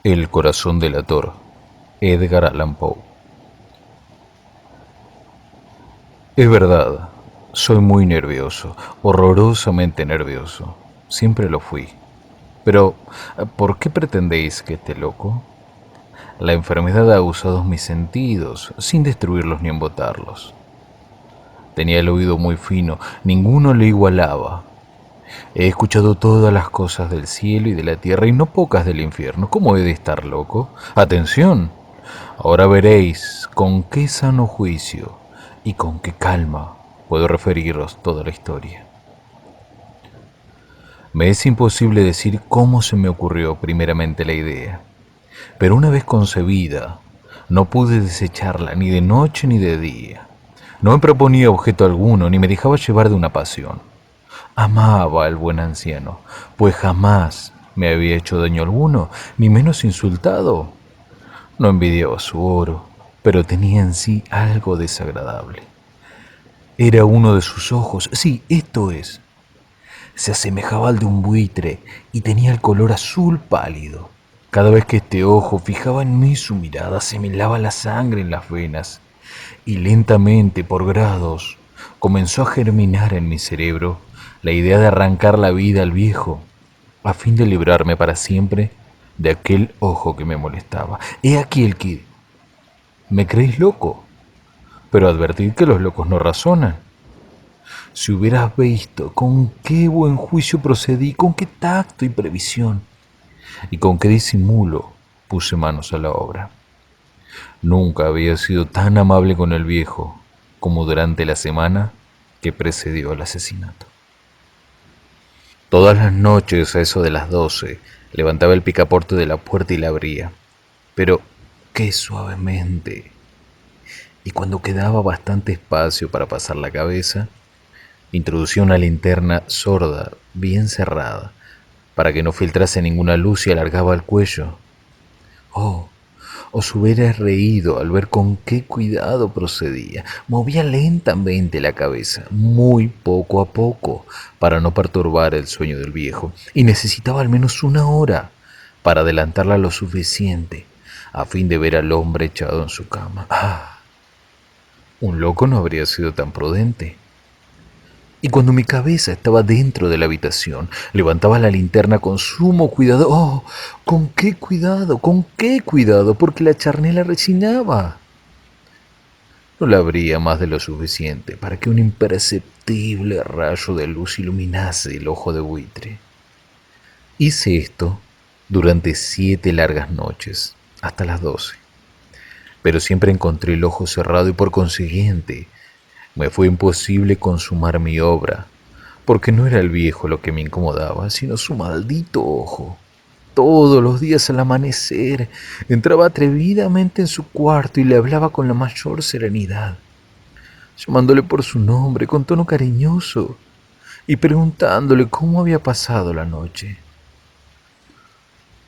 El corazón delator, Edgar Allan Poe. Es verdad, soy muy nervioso, horrorosamente nervioso. Siempre lo fui. Pero, ¿por qué pretendéis que esté loco? La enfermedad ha usado mis sentidos, sin destruirlos ni embotarlos. Tenía el oído muy fino, ninguno le igualaba. He escuchado todas las cosas del cielo y de la tierra y no pocas del infierno. ¿Cómo he de estar loco? ¡Atención! Ahora veréis con qué sano juicio y con qué calma puedo referiros toda la historia. Me es imposible decir cómo se me ocurrió primeramente la idea, pero una vez concebida, no pude desecharla ni de noche ni de día. No me proponía objeto alguno ni me dejaba llevar de una pasión. Amaba al buen anciano, pues jamás me había hecho daño alguno, ni menos insultado. No envidiaba su oro, pero tenía en sí algo desagradable. Era uno de sus ojos, sí, esto es. Se asemejaba al de un buitre y tenía el color azul pálido. Cada vez que este ojo fijaba en mí su mirada, se me helaba la sangre en las venas y lentamente, por grados, comenzó a germinar en mi cerebro la idea de arrancar la vida al viejo, a fin de librarme para siempre de aquel ojo que me molestaba. He aquí el kid. ¿Me creéis loco? Pero advertid que los locos no razonan. Si hubieras visto con qué buen juicio procedí, con qué tacto y previsión, y con qué disimulo puse manos a la obra. Nunca había sido tan amable con el viejo como durante la semana que precedió al asesinato. Todas las noches, a eso de las 12, levantaba el picaporte de la puerta y la abría, pero qué suavemente. Y cuando quedaba bastante espacio para pasar la cabeza, introducía una linterna sorda, bien cerrada, para que no filtrase ninguna luz y alargaba el cuello. Oh, os hubierais reído al ver con qué cuidado procedía. Movía lentamente la cabeza, muy poco a poco, para no perturbar el sueño del viejo, y necesitaba al menos una hora para adelantarla lo suficiente, a fin de ver al hombre echado en su cama. Ah, un loco no habría sido tan prudente. Y cuando mi cabeza estaba dentro de la habitación, levantaba la linterna con sumo cuidado. ¡Oh! ¿Con qué cuidado? ¿Con qué cuidado? Porque la charnela rechinaba. No la abría más de lo suficiente para que un imperceptible rayo de luz iluminase el ojo de buitre. Hice esto durante 7 largas noches, hasta las 12. Pero siempre encontré el ojo cerrado y por consiguiente me fue imposible consumar mi obra, porque no era el viejo lo que me incomodaba, sino su maldito ojo. Todos los días al amanecer entraba atrevidamente en su cuarto y le hablaba con la mayor serenidad, llamándole por su nombre con tono cariñoso y preguntándole cómo había pasado la noche.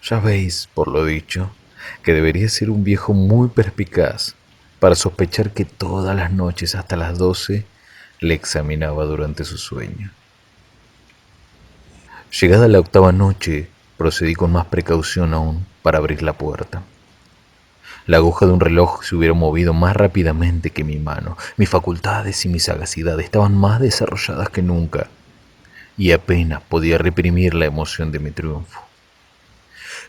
Ya veis, por lo dicho, que debería ser un viejo muy perspicaz para sospechar que todas las noches hasta las 12 le examinaba durante su sueño. Llegada la octava noche, procedí con más precaución aún para abrir la puerta. La aguja de un reloj se hubiera movido más rápidamente que mi mano. Mis facultades y mi sagacidad estaban más desarrolladas que nunca y apenas podía reprimir la emoción de mi triunfo.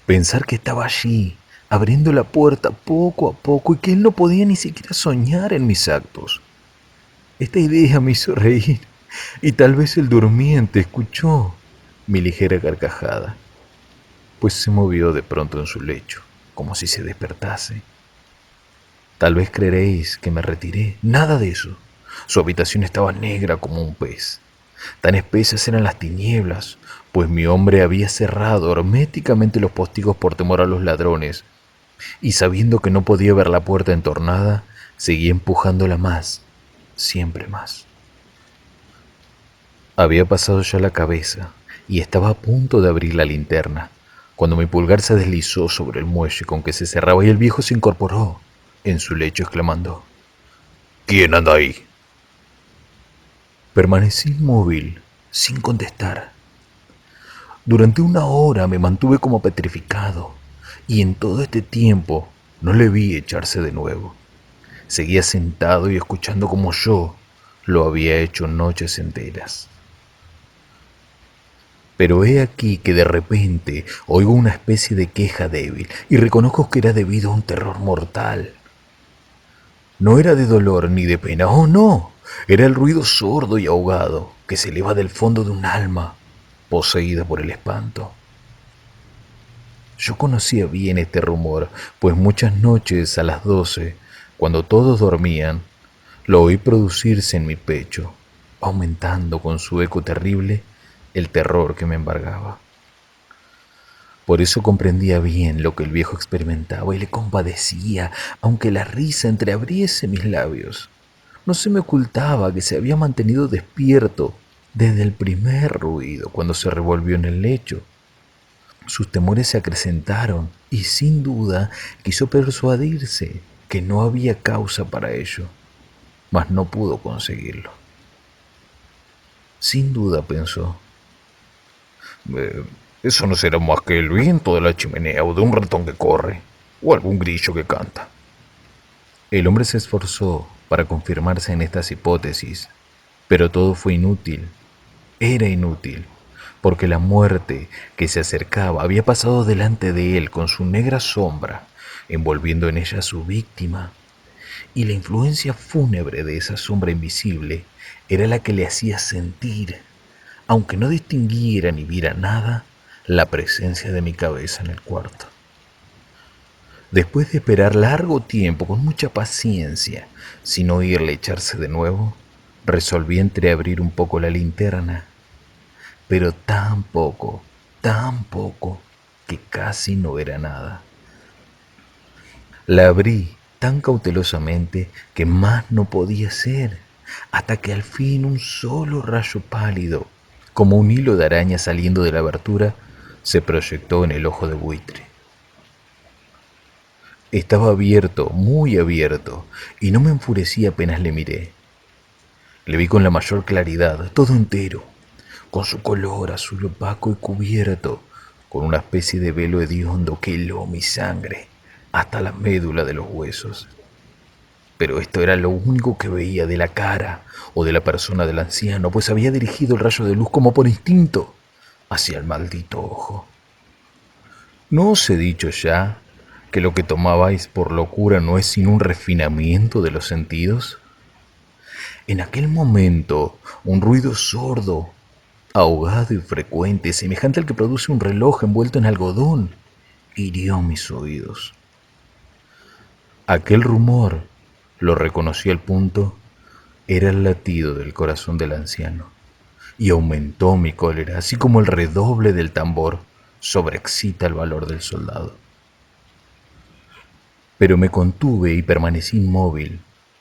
Pensar que estaba allí, abriendo la puerta poco a poco y que él no podía ni siquiera soñar en mis actos. Esta idea me hizo reír y tal vez el durmiente escuchó mi ligera carcajada, pues se movió de pronto en su lecho, como si se despertase. Tal vez creeréis que me retiré. Nada de eso. Su habitación estaba negra como un pez. Tan espesas eran las tinieblas, pues mi hombre había cerrado herméticamente los postigos por temor a los ladrones, y sabiendo que no podía ver la puerta entornada, seguía empujándola más, siempre más. Había pasado ya la cabeza y estaba a punto de abrir la linterna, cuando mi pulgar se deslizó sobre el muelle con que se cerraba y el viejo se incorporó en su lecho exclamando: ¿Quién anda ahí? Permanecí inmóvil, sin contestar. Durante una hora me mantuve como petrificado, Y en todo este tiempo no le vi echarse de nuevo. Seguía sentado y escuchando como yo lo había hecho noches enteras. Pero he aquí que de repente oigo una especie de queja débil y reconozco que era debido a un terror mortal. No era de dolor ni de pena, oh no, era el ruido sordo y ahogado que se eleva del fondo de un alma poseída por el espanto. Yo conocía bien este rumor, pues muchas noches a las 12, cuando todos dormían, lo oí producirse en mi pecho, aumentando con su eco terrible el terror que me embargaba. Por eso comprendía bien lo que el viejo experimentaba y le compadecía, aunque la risa entreabriese mis labios. No se me ocultaba que se había mantenido despierto desde el primer ruido cuando se revolvió en el lecho. Sus temores se acrecentaron y sin duda quiso persuadirse que no había causa para ello, mas no pudo conseguirlo. Sin duda pensó, "Eh, eso no será más que el viento de la chimenea o de un ratón que corre, o algún grillo que canta". El hombre se esforzó para confirmarse en estas hipótesis, pero todo fue inútil. Era inútil, porque la muerte que se acercaba había pasado delante de él con su negra sombra, envolviendo en ella a su víctima, y la influencia fúnebre de esa sombra invisible era la que le hacía sentir, aunque no distinguiera ni viera nada, la presencia de mi cabeza en el cuarto. Después de esperar largo tiempo, con mucha paciencia, sin oírle echarse de nuevo, resolví entreabrir un poco la linterna, pero tan poco, que casi no era nada. La abrí tan cautelosamente que más no podía ser, hasta que al fin un solo rayo pálido, como un hilo de araña saliendo de la abertura, se proyectó en el ojo de buitre. Estaba abierto, muy abierto, y no me enfurecí apenas le miré. Le vi con la mayor claridad, todo entero, con su color azul opaco y cubierto, con una especie de velo hediondo que heló mi sangre hasta la médula de los huesos. Pero esto era lo único que veía de la cara o de la persona del anciano, pues había dirigido el rayo de luz como por instinto hacia el maldito ojo. ¿No os he dicho ya que lo que tomabais por locura no es sino un refinamiento de los sentidos? En aquel momento, un ruido sordo, ahogado y frecuente, semejante al que produce un reloj envuelto en algodón, hirió mis oídos. Aquel rumor, lo reconocí al punto, era el latido del corazón del anciano, y aumentó mi cólera, así como el redoble del tambor sobreexcita el valor del soldado. Pero me contuve y permanecí inmóvil,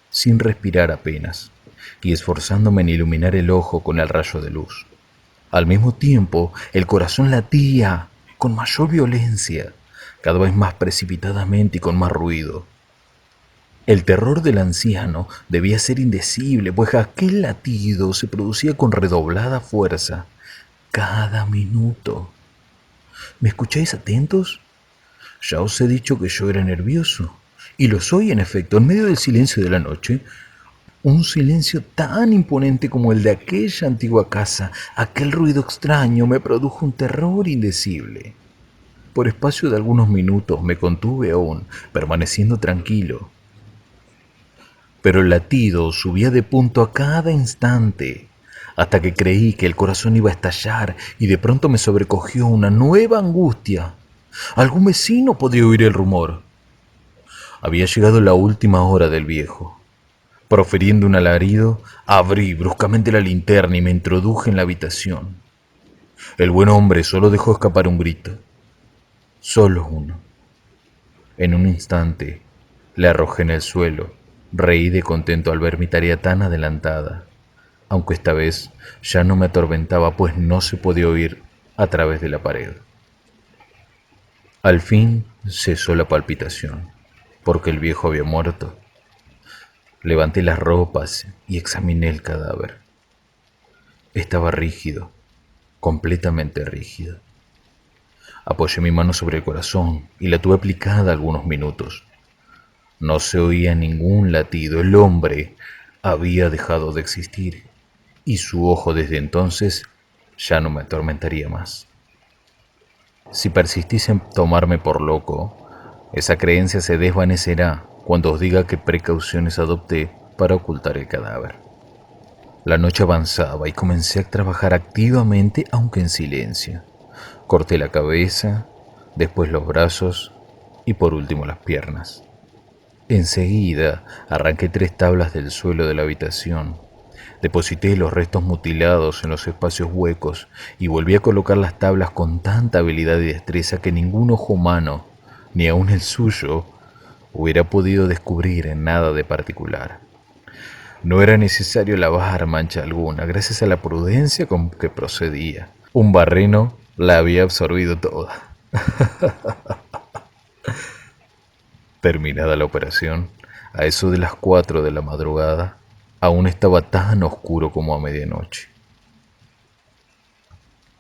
sin respirar apenas, y esforzándome en iluminar el ojo con el rayo de luz. Al mismo tiempo, el corazón latía con mayor violencia, cada vez más precipitadamente y con más ruido. El terror del anciano debía ser indecible, pues aquel latido se producía con redoblada fuerza cada minuto. ¿Me escucháis atentos? Ya os he dicho que yo era nervioso, y lo soy en efecto, en medio del silencio de la noche, un silencio tan imponente como el de aquella antigua casa. Aquel ruido extraño me produjo un terror indecible. Por espacio de algunos minutos me contuve aún, permaneciendo tranquilo. Pero el latido subía de punto a cada instante, hasta que creí que el corazón iba a estallar y de pronto me sobrecogió una nueva angustia. Algún vecino podría oír el rumor. Había llegado la última hora del viejo. Profiriendo un alarido, abrí bruscamente la linterna y me introduje en la habitación. El buen hombre solo dejó escapar un grito, solo uno. En un instante le arrojé en el suelo, reí de contento al ver mi tarea tan adelantada, aunque esta vez ya no me atormentaba pues no se podía oír a través de la pared. Al fin cesó la palpitación, porque el viejo había muerto. Levanté las ropas y examiné el cadáver. Estaba rígido, completamente rígido. Apoyé mi mano sobre el corazón y la tuve aplicada algunos minutos. No se oía ningún latido. El hombre había dejado de existir y su ojo desde entonces ya no me atormentaría más. Si persistís en tomarme por loco, esa creencia se desvanecerá cuando os diga qué precauciones adopté para ocultar el cadáver. La noche avanzaba y comencé a trabajar activamente, aunque en silencio. Corté la cabeza, después los brazos y por último las piernas. Enseguida arranqué 3 tablas del suelo de la habitación. Deposité los restos mutilados en los espacios huecos y volví a colocar las tablas con tanta habilidad y destreza que ningún ojo humano, ni aun el suyo, hubiera podido descubrir en nada de particular. No era necesario lavar mancha alguna, gracias a la prudencia con que procedía. Un barreno la había absorbido toda. Terminada la operación, a eso de las 4 de la madrugada, aún estaba tan oscuro como a medianoche.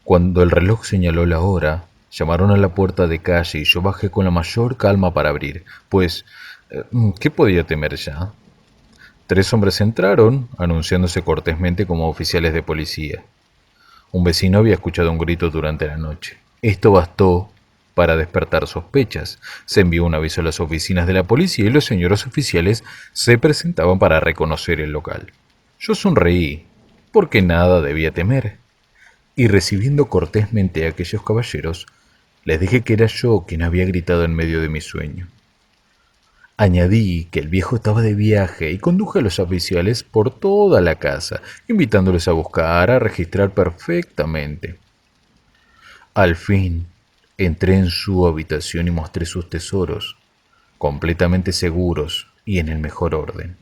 Cuando el reloj señaló la hora, llamaron a la puerta de calle y yo bajé con la mayor calma para abrir, pues, ¿qué podía temer ya? 3 hombres entraron, anunciándose cortésmente como oficiales de policía. Un vecino había escuchado un grito durante la noche. Esto bastó para despertar sospechas. Se envió un aviso a las oficinas de la policía y los señores oficiales se presentaban para reconocer el local. Yo sonreí, porque nada debía temer, y recibiendo cortésmente a aquellos caballeros, les dije que era yo quien había gritado en medio de mi sueño. Añadí que el viejo estaba de viaje y conduje a los oficiales por toda la casa, invitándoles a buscar, a registrar perfectamente. Al fin, entré en su habitación y mostré sus tesoros, completamente seguros y en el mejor orden.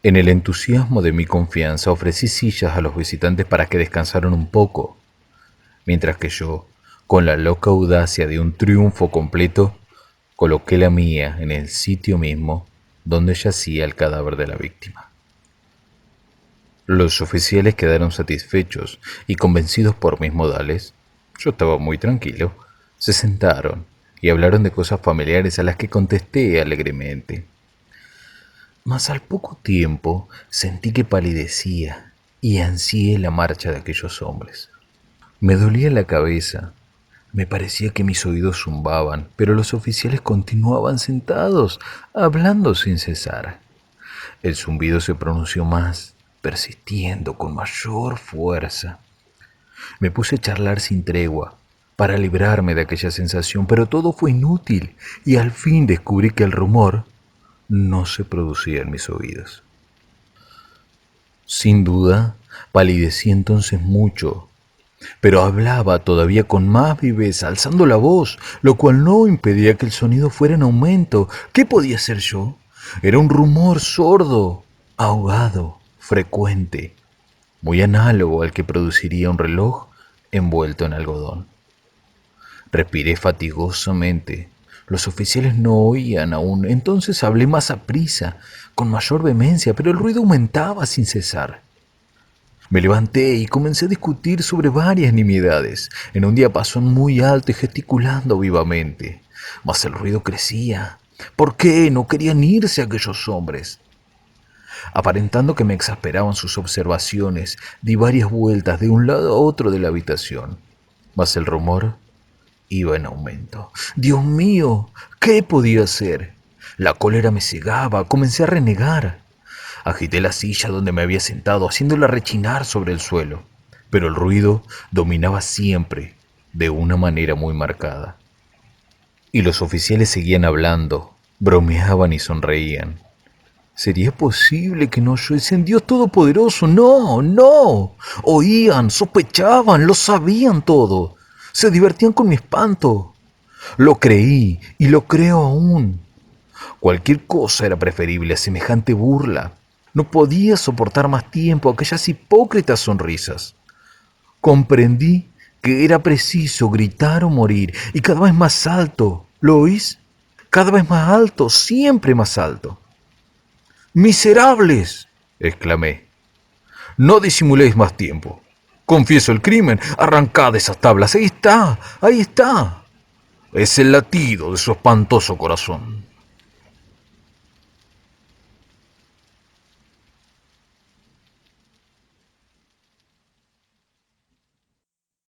En el entusiasmo de mi confianza ofrecí sillas a los visitantes para que descansaran un poco, mientras que yo, con la loca audacia de un triunfo completo, coloqué la mía en el sitio mismo donde yacía el cadáver de la víctima. Los oficiales quedaron satisfechos y convencidos por mis modales. Yo estaba muy tranquilo. Se sentaron y hablaron de cosas familiares a las que contesté alegremente. Mas al poco tiempo sentí que palidecía y ansié la marcha de aquellos hombres. Me dolía la cabeza, me parecía que mis oídos zumbaban, pero los oficiales continuaban sentados, hablando sin cesar. El zumbido se pronunció más, persistiendo con mayor fuerza. Me puse a charlar sin tregua para librarme de aquella sensación, pero todo fue inútil y al fin descubrí que el rumor no se producía en mis oídos. Sin duda, palidecí entonces mucho, pero hablaba todavía con más viveza, alzando la voz, lo cual no impedía que el sonido fuera en aumento. ¿Qué podía hacer yo? Era un rumor sordo, ahogado, frecuente, muy análogo al que produciría un reloj envuelto en algodón. Respiré fatigosamente. Los oficiales no oían aún, entonces hablé más aprisa, con mayor vehemencia, pero el ruido aumentaba sin cesar. Me levanté y comencé a discutir sobre varias nimiedades, en un diapasón muy alto y gesticulando vivamente. Mas el ruido crecía. ¿Por qué no querían irse aquellos hombres? Aparentando que me exasperaban sus observaciones, di varias vueltas de un lado a otro de la habitación. Mas el rumor iba en aumento. Dios mío, ¿qué podía hacer? La cólera me cegaba, comencé a renegar. Agité la silla donde me había sentado, haciéndola rechinar sobre el suelo, pero el ruido dominaba siempre, de una manera muy marcada. Y los oficiales seguían hablando, bromeaban y sonreían. ¿Sería posible que no oyesen? Dios Todopoderoso? No, no. Oían, sospechaban, lo sabían todo. Se divertían con mi espanto. Lo creí y lo creo aún. Cualquier cosa era preferible a semejante burla. No podía soportar más tiempo aquellas hipócritas sonrisas. Comprendí que era preciso gritar o morir, y cada vez más alto. ¿Lo oís? Cada vez más alto, siempre más alto. ¡Miserables!, exclamé. No disimuléis más tiempo. Confieso el crimen. Arrancad esas tablas. Ahí está. Ahí está. Es el latido de su espantoso corazón.